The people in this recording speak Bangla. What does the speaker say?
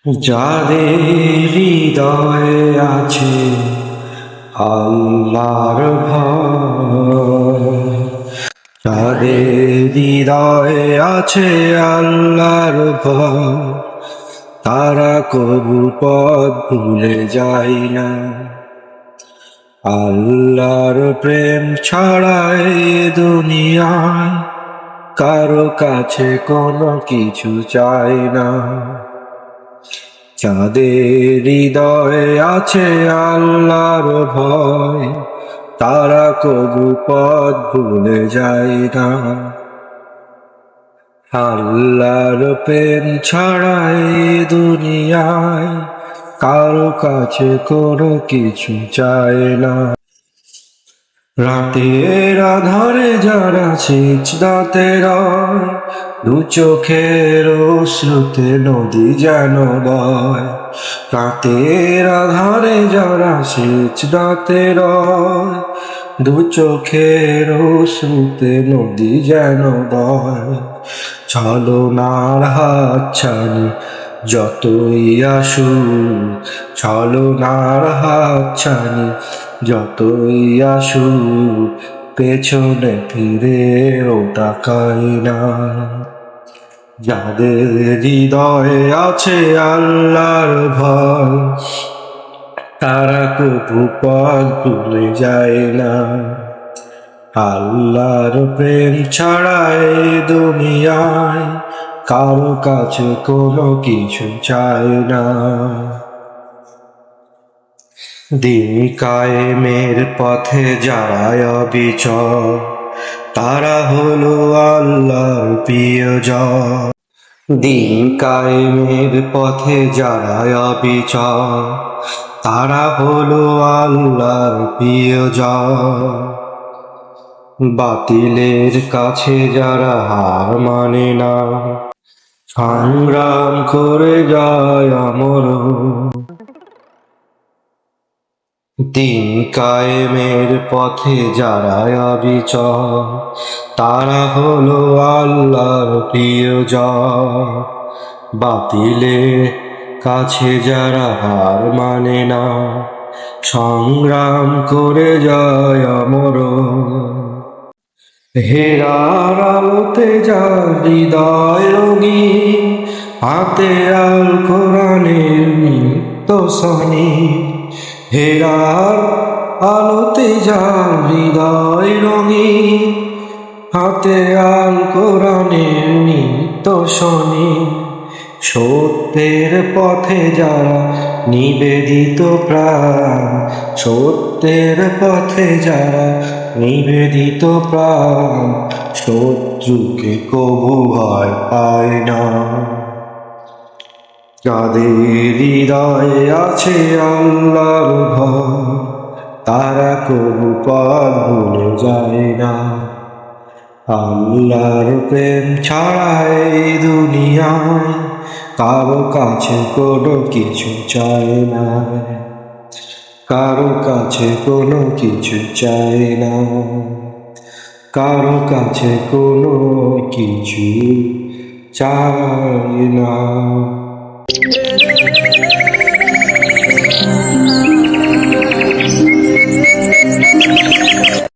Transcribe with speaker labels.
Speaker 1: যাদের হৃদয়ে আছে আল্লাহর ভয়, যাদের হৃদয়ে আছে আল্লাহর ভয়, তারা কবু পথ ভুলে যায় না। আল্লাহর প্রেম ছাড়াই দুনিয়ায় কারো কাছে কোনো কিছু চায় না। যাদের হৃদয়ে আছে আল্লাহর ভয়, তারা কবু পথ ভুলে যায় না। আল্লাহর প্রেম ছাড়াই দুনিয়ায় কারো কাছে কোনো কিছু চায় না। রাতের আধারে যারা সিজদাতে রয়, দু চোখের অশ্রুতে নদী যেন বয়। রাতের আধারে যারা সিজদাতে রয়, দু চোখের অশ্রুতে নদী যেন বয়। ছলনার হাতছানি যতই আসুক, ছলনার হাতছানি যতই আসুক, পেছনে ফিরেও তাকাই না। যাদের হৃদয়ে আছে আল্লাহর ভয়, তারা কবু পথ ভুলে যায় না। আল্লাহর প্রেম ছাড়াই দুনিয়ায় কারো কাছে কোনো কিছু চায় না। দিন কায়েমের পথে যারা অবিচল, তারা হলো আল্লাহর প্রিয়জন। দিন কায়েমের পথে যারা অবিচল, তারা হলো আল্লাহর প্রিয়জন। বাতিলের কাছে যারা হার মানে না, সংগ্রাম করে যায় আমরণ। দিন কায়েমের পথে যারা অবিচল, তারা হলো আল্লাহর প্রিয়জন। বাতিলের কাছে যারা হার মানে না, সংগ্রাম করে যায় আমরণ। হেরার আলোতে যার হৃদয় রঙিন, হাতে আল কোরআনের নিত্য শনি। হেরার আলোতে যার হৃদয় রঙিন, হাতে আল কোরআনের নিত্য শনি। সত্যের পথে যারা নিবেদিত প্রাণ, সত্যের পথে যারা নিবেদিত প্রাণ, শত্রুকে কবু ভয় পায় না। যাদের হৃদয়ে আছে আল্লাহর ভয়, তারা কবু পথ ভুলে যায় না। আল্লাহর প্রেম ছাড়াই দুনিয়ায় কারো কাছে কোনো কিছু চায় না। কারো কাছে কোনো কিছু চায় না। কারো কাছে কোনো কিছু চায় না।